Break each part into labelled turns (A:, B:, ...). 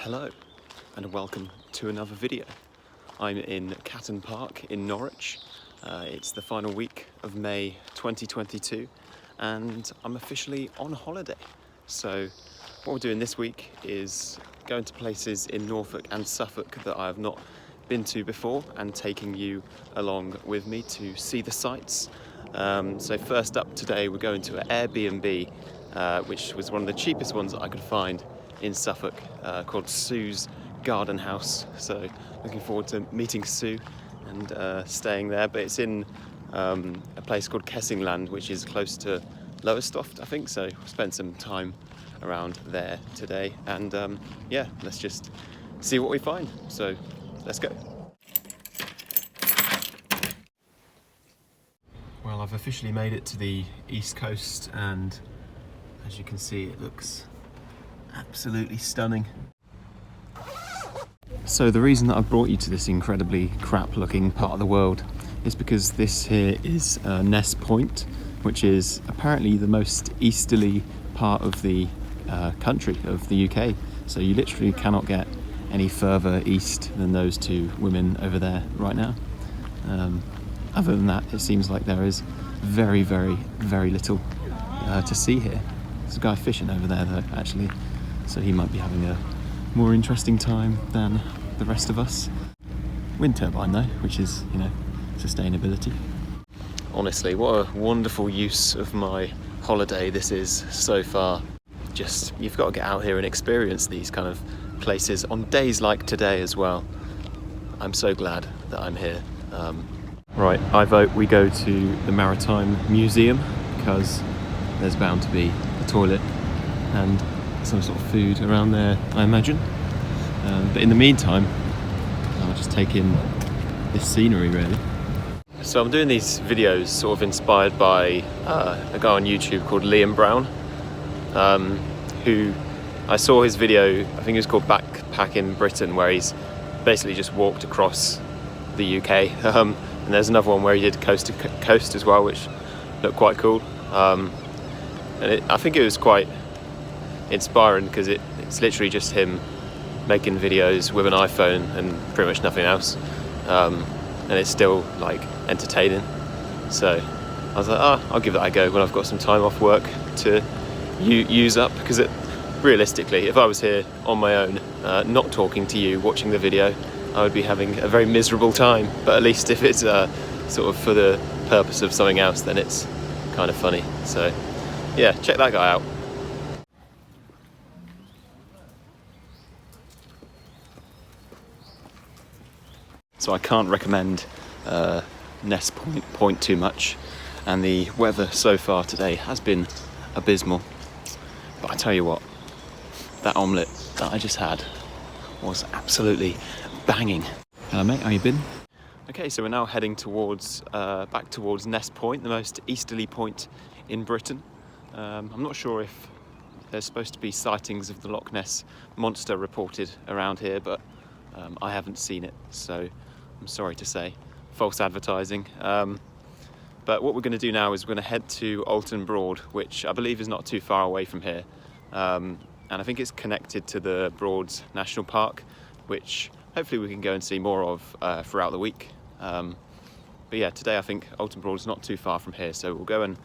A: Hello and welcome to another video. I'm in Catton Park in Norwich. It's the final week of May 2022 and I'm officially on holiday. So what we're doing this week is going to places in Norfolk and Suffolk that I have not been to before and taking you along with me to see the sights. So first up today we're going to an Airbnb which was one of the cheapest ones that I could find in Suffolk, called Sue's Garden House. So looking forward to meeting Sue and staying there. But it's in a place called Kessingland, which is close to Lowestoft, I think. So spent some time around there today, and yeah, let's just see what we find. So let's go. Well, I've officially made it to the East Coast, and as you can see, it looks absolutely stunning. So the reason that I brought you to this incredibly crap looking part of the world is because this here is Ness Point, which is apparently the most easterly part of the country, of the UK. So you literally cannot get any further east than those two women over there right now. Other than that, it seems like there is very, very, very little to see here. There's a guy fishing over there though, actually. So he might be having a more interesting time than the rest of us. Wind turbine though, which is, you know, sustainability. Honestly, what a wonderful use of my holiday this is so far. Just, you've got to get out here and experience these kind of places on days like today as well. I'm so glad that I'm here. Right, I vote we go to the Maritime Museum because there's bound to be a toilet and some sort of food around there, I imagine. But in the meantime, I'll just take in this scenery really. So I'm doing these videos sort of inspired by a guy on YouTube called Liam Brown, who I saw his video, I think it was called Backpack in Britain, where he's basically just walked across the UK. And there's another one where he did coast to coast as well, which looked quite cool. And I think it was quite inspiring because it's literally just him making videos with an iPhone and pretty much nothing else, and it's still like entertaining. So I was like, I'll give that a go when I've got some time off work to use up, because realistically, if I was here on my own, not talking to you, watching the video, I would be having a very miserable time. But at least if it's sort of for the purpose of something else, then it's kind of funny. So yeah, check that guy out. So I can't recommend Ness Point too much, and the weather so far today has been abysmal. But I tell you what, that omelette that I just had was absolutely banging. Hello mate, how you been? Okay, so we're now heading towards back towards Ness Point, the most easterly point in Britain. I'm not sure if there's supposed to be sightings of the Loch Ness monster reported around here, but I haven't seen it, so I'm sorry to say, false advertising. But what we're going to do now is we're going to head to Alton Broad, which I believe is not too far away from here. And I think it's connected to the Broads National Park, which hopefully we can go and see more of throughout the week. But yeah, today I think Alton Broad is not too far from here, so we'll go and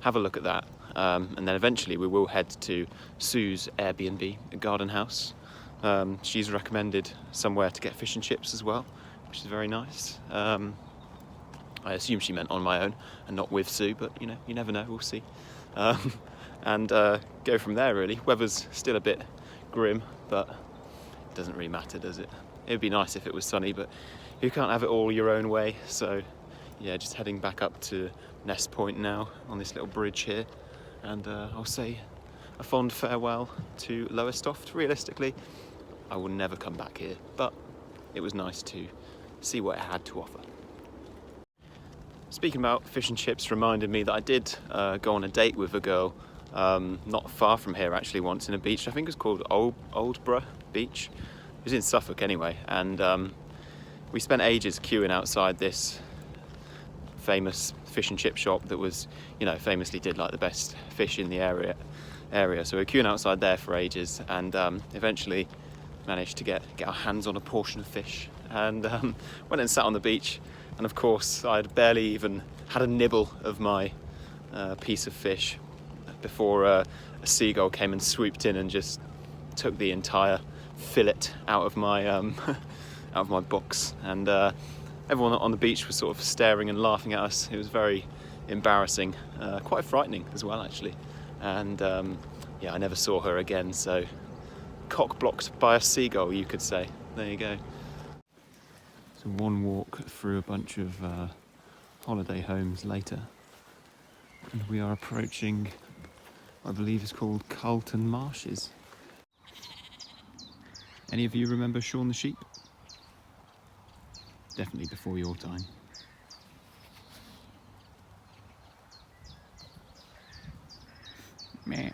A: have a look at that. And then eventually we will head to Sue's Airbnb, a garden house. She's recommended somewhere to get fish and chips as well, which is very nice. I assume she meant on my own and not with Sue, but you know, you never know, we'll see. And go from there really. Weather's still a bit grim, but it doesn't really matter, does it? It would be nice if it was sunny, but you can't have it all your own way. So yeah, just heading back up to Ness Point now on this little bridge here, and I'll say a fond farewell to Lowestoft. Realistically, I will never come back here, but it was nice to see what it had to offer. Speaking about fish and chips reminded me that I did go on a date with a girl not far from here actually once, in a beach. I think it was called Oldborough Beach. It was in Suffolk anyway, and we spent ages queuing outside this famous fish and chip shop that was, you know, famously did like the best fish in the area. So we were queuing outside there for ages, and eventually managed to get our hands on a portion of fish, and went and sat on the beach. And of course, I'd barely even had a nibble of my piece of fish before a seagull came and swooped in and just took the entire fillet out of my out of my box. And everyone on the beach was sort of staring and laughing at us. It was very embarrassing, quite frightening as well, actually. And yeah, I never saw her again. So, cock-blocked by a seagull, you could say. There you go. So one walk through a bunch of holiday homes later, and we are approaching, I believe it's called Carlton Marshes. Any of you remember Shaun the Sheep? Definitely before your time. Meh.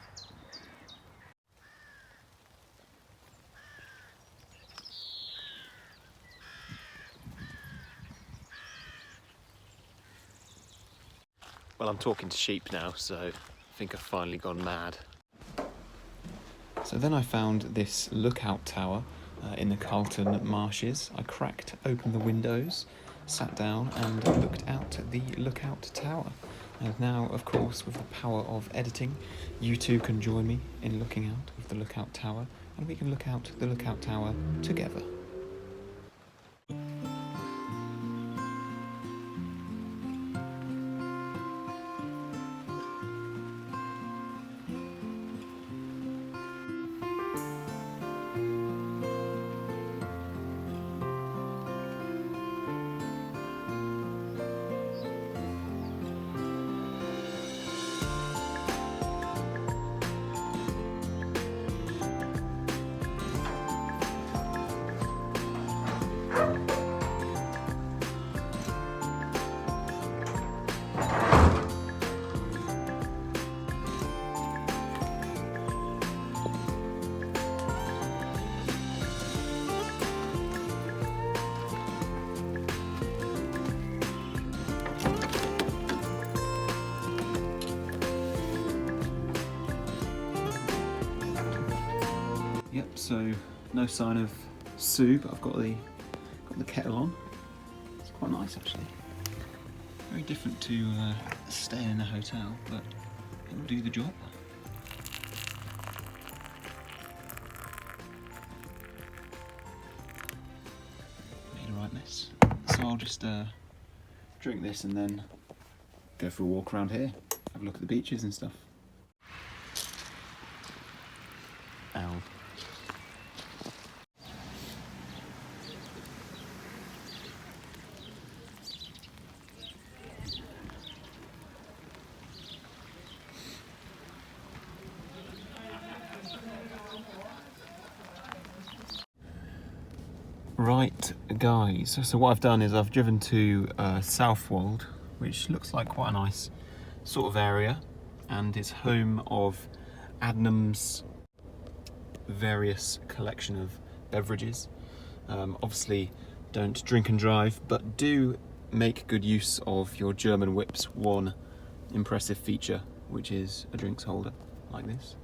A: Well, I'm talking to sheep now, so I think I've finally gone mad. So then I found this lookout tower in the Carlton Marshes. I cracked open the windows, sat down and looked out at the lookout tower. And now, of course, with the power of editing, you too can join me in looking out of the lookout tower, and we can look out the lookout tower together. Yep, so no sign of Sue, but I've got the kettle on. It's quite nice actually. Very different to staying in a hotel, but it'll do the job. Made a right mess. So I'll just drink this and then go for a walk around here, have a look at the beaches and stuff. Ow. Right guys, so what I've done is I've driven to Southwold, which looks like quite a nice sort of area, and it's home of Adnam's various collection of beverages. Obviously don't drink and drive, but do make good use of your German whip's one impressive feature, which is a drinks holder like this.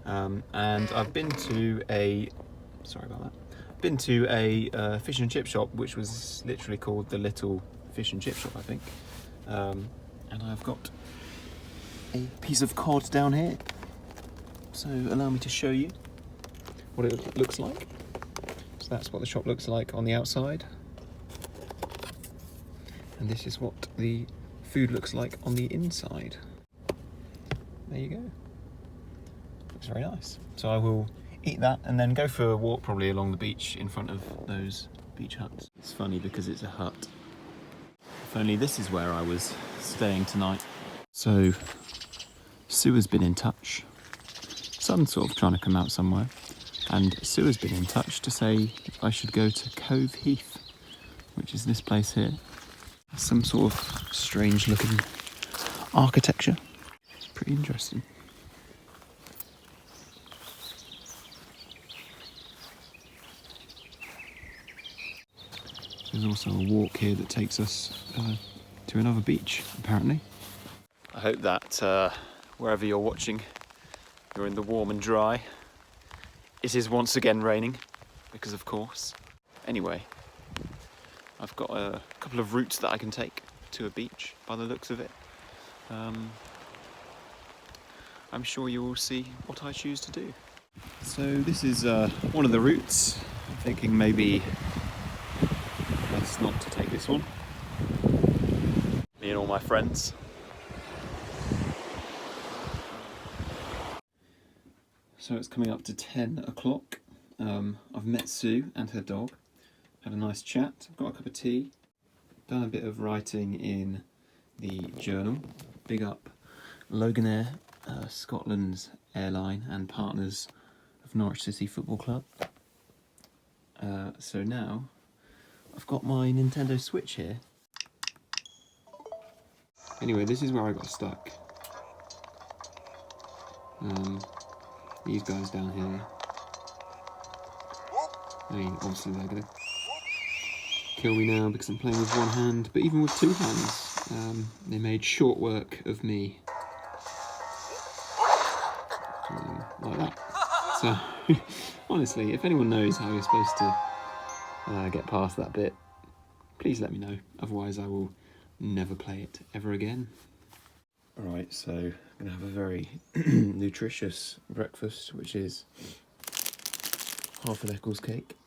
A: And I've been to a fish and chip shop, which was literally called the Little Fish and Chip Shop, I think. And I've got a piece of cod down here. So allow me to show you what it looks like. So that's what the shop looks like on the outside. And this is what the food looks like on the inside. There you go. Looks very nice. So I will eat that and then go for a walk probably along the beach in front of those beach huts. It's funny because it's a hut. If only this is where I was staying tonight. So Sue has been in touch. Sun's sort of trying to come out somewhere, and Sue has been in touch to say I should go to Cove Heath, which is this place here. Some sort of strange looking architecture. It's pretty interesting. There's also a walk here that takes us to another beach, apparently. I hope that wherever you're watching, you're in the warm and dry. It is once again raining. because of course. Anyway, I've got a couple of routes that I can take to a beach by the looks of it. I'm sure you will see what I choose to do. So this is one of the routes. I'm thinking maybe best not to take this one. Me and all my friends. So it's coming up to 10 o'clock. I've met Sue and her dog, had a nice chat, I've got a cup of tea, done a bit of writing in the journal. Big up Loganair, Scotland's airline and partners of Norwich City Football Club. So now I've got my Nintendo Switch here. Anyway, this is where I got stuck. These guys down here, I mean, obviously they're going to kill me now because I'm playing with one hand, but even with two hands, they made short work of me. Like that. So, honestly, if anyone knows how you're supposed to get past that bit, please let me know. Otherwise, I will never play it ever again. Alright, so I'm going to have a very nutritious breakfast, which is half an Eccles cake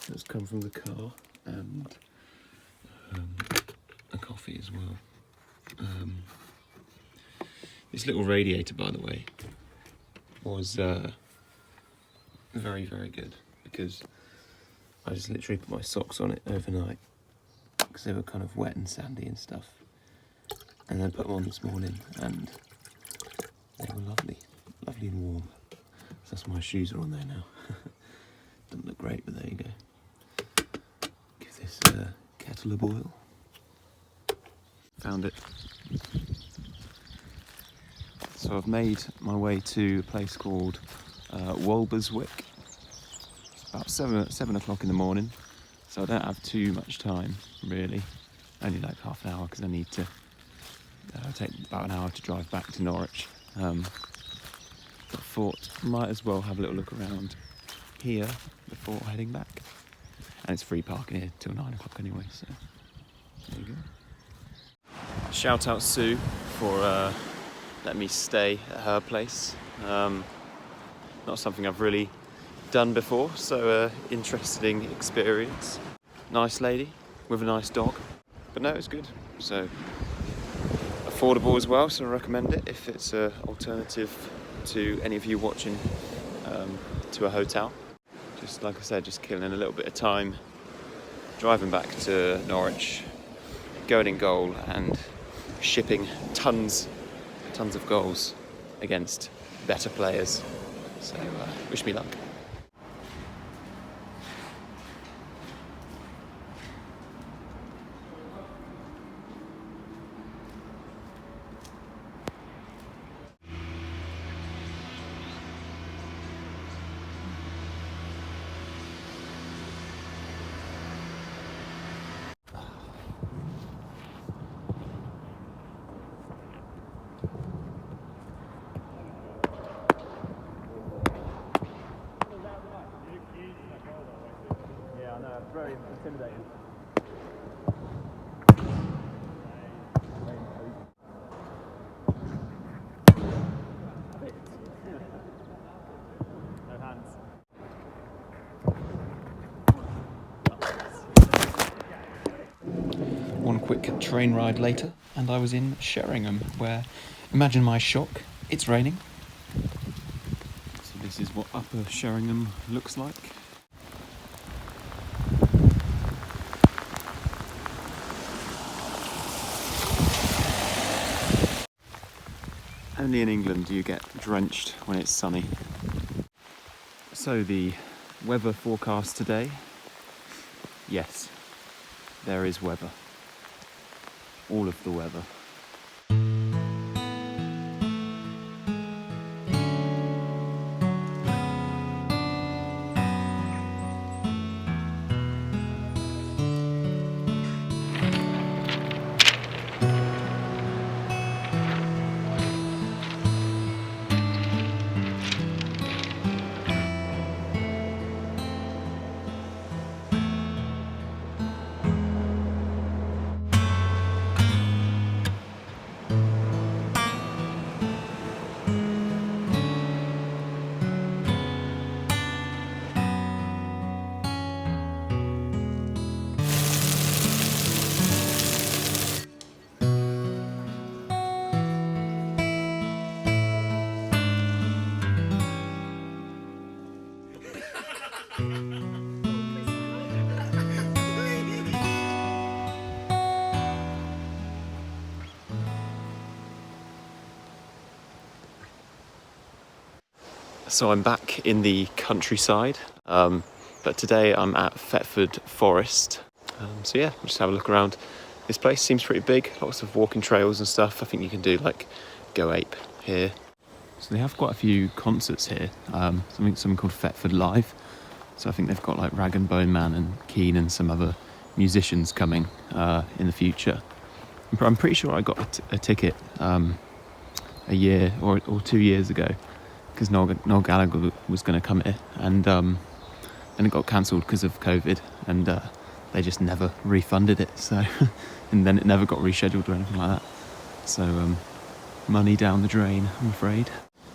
A: that's come from the car, and a coffee as well. This little radiator, by the way, was very, very good, because I just literally put my socks on it overnight because they were kind of wet and sandy and stuff, and then put them on this morning and they were lovely and warm. So that's why my shoes are on there now. Doesn't look great, but there you go. Give this kettle a boil. Found it. So I've made my way to a place called Walberswick. It's about 7 o'clock in the morning, so I don't have too much time, really. Only like half an hour, because I need to take about an hour to drive back to Norwich. But I thought might as well have a little look around here before heading back. And it's free parking here till 9 o'clock anyway, so there you go. Shout out Sue for letting me stay at her place. Not something I've really done before, so interesting experience. Nice lady with a nice dog, but no, it's good. So affordable as well, so I recommend it if it's an alternative to any of you watching to a hotel. Just like I said, just killing a little bit of time driving back to Norwich, going in goal and shipping tons of goals against better players. So wish me luck. Yeah, I know, very intimidating. No hands. One quick train ride later, and I was in Sheringham, where, imagine my shock, it's raining. So this is what Upper Sheringham looks like. Only in England do you get drenched when it's sunny. So the weather forecast today, yes, there is weather. All of the weather. So I'm back in the countryside, but today I'm at Thetford Forest. So yeah, just have a look around. This place seems pretty big, lots of walking trails and stuff. I think you can do like Go Ape here. So they have quite a few concerts here, something called Thetford Live. So I think they've got like Rag and Bone Man and Keane and some other musicians coming in the future. I'm pretty sure I got a ticket a year or 2 years ago, because Noel Gallagher was going to come here, and it got cancelled because of COVID, and they just never refunded it. So, and then it never got rescheduled or anything like that. So, money down the drain, I'm afraid.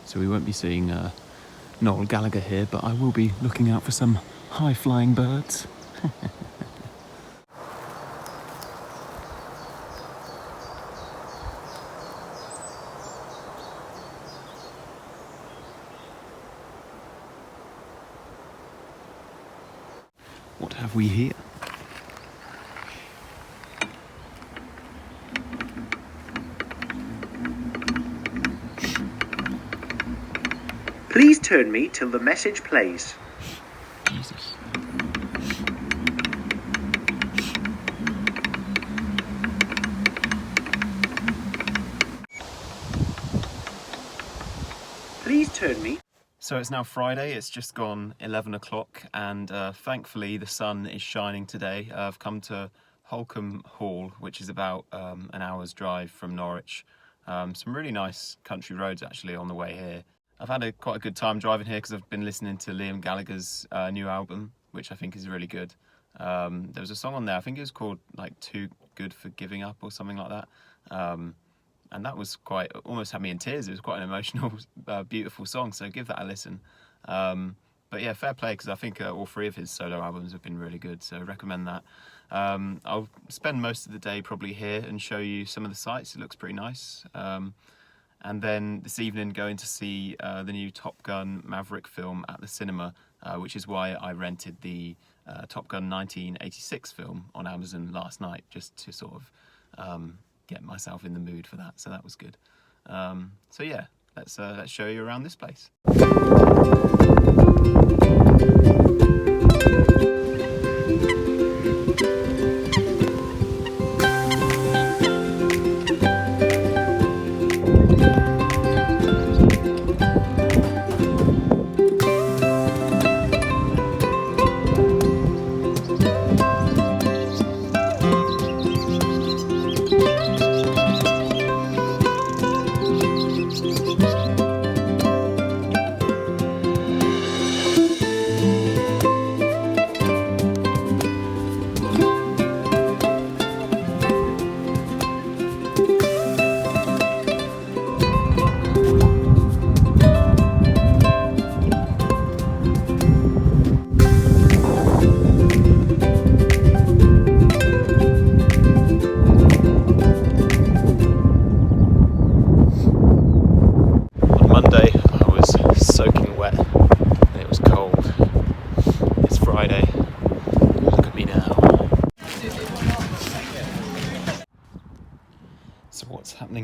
A: So we won't be seeing Noel Gallagher here, but I will be looking out for some high-flying birds. What have we here?
B: Please turn me till the message plays.
A: Jesus.
B: Please turn me.
A: So it's now Friday, it's just gone 11 o'clock, and thankfully the sun is shining today. I've come to Holcombe Hall, which is about an hour's drive from Norwich. Some really nice country roads actually on the way here. I've had quite a good time driving here because I've been listening to Liam Gallagher's new album, which I think is really good. There was a song on there, I think it was called like Too Good for Giving Up or something like that. And that was almost had me in tears. It was quite an emotional, beautiful song, so give that a listen. But yeah, fair play, because I think all three of his solo albums have been really good, so recommend that. I'll spend most of the day probably here and show you some of the sights. It looks pretty nice. And then this evening going to see the new Top Gun Maverick film at the cinema, which is why I rented the Top Gun 1986 film on Amazon last night, just to sort of get myself in the mood for that. So that was good. So yeah, let's show you around this place.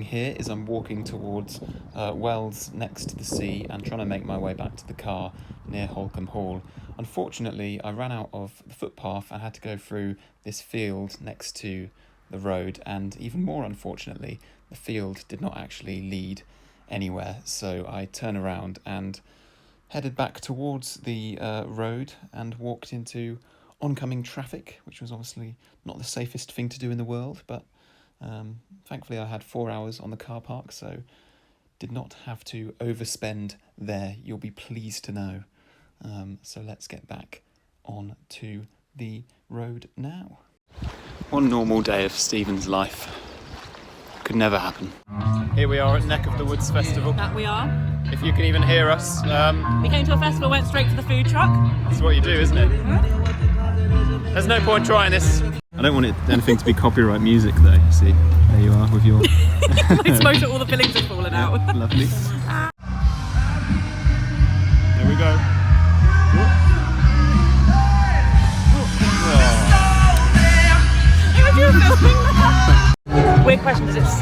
A: Here is I'm walking towards Wells next to the sea and trying to make my way back to the car near Holcombe Hall. Unfortunately, I ran out of the footpath and had to go through this field next to the road, and even more unfortunately, the field did not actually lead anywhere, so I turned around and headed back towards the road and walked into oncoming traffic, which was obviously not the safest thing to do in the world, but thankfully I had 4 hours on the car park, so did not have to overspend there, you'll be pleased to know. So let's get back on to the road now. One normal day of Stephen's life. Could never happen. Here we are at Neck of the Woods Festival.
C: That we are.
A: If you can even hear us.
C: We came to a festival, went straight to the food truck.
A: That's what you do, isn't it? There's no point trying this. I don't want anything to be copyright music though, you see. There you are with your...
C: My smoke, all the fillings have fallen out.
A: Lovely. There we go.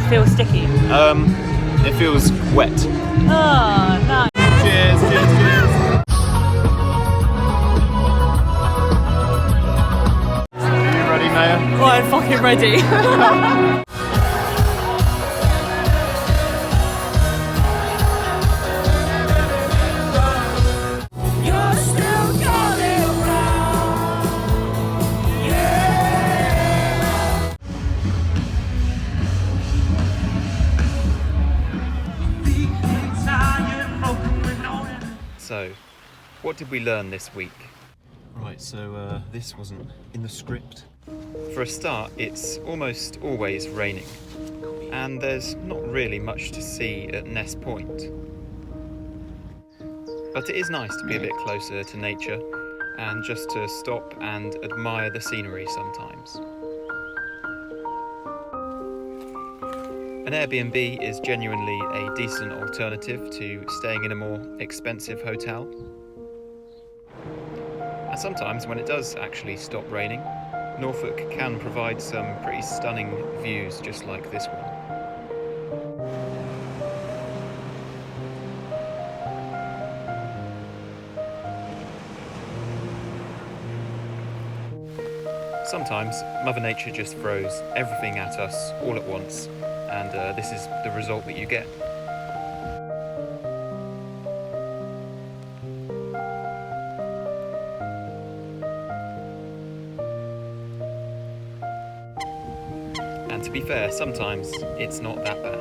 C: feel sticky?
A: It feels wet.
C: Oh, nice.
A: Cheers, cheers, cheers. Are you ready, Maya?
C: Oh, I'm fucking ready.
A: So, what did we learn this week? Right, so this wasn't in the script. For a start, it's almost always raining, and there's not really much to see at Ness Point. But it is nice to be a bit closer to nature and just to stop and admire the scenery sometimes. An Airbnb is genuinely a decent alternative to staying in a more expensive hotel. And sometimes when it does actually stop raining, Norfolk can provide some pretty stunning views just like this one. Sometimes Mother Nature just throws everything at us all at once, and this is the result that you get. And to be fair, sometimes it's not that bad.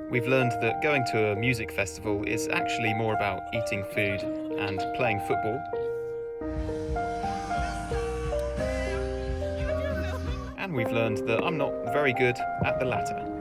A: We've learned that going to a music festival is actually more about eating food and playing football. And we've learned that I'm not very good at the latter.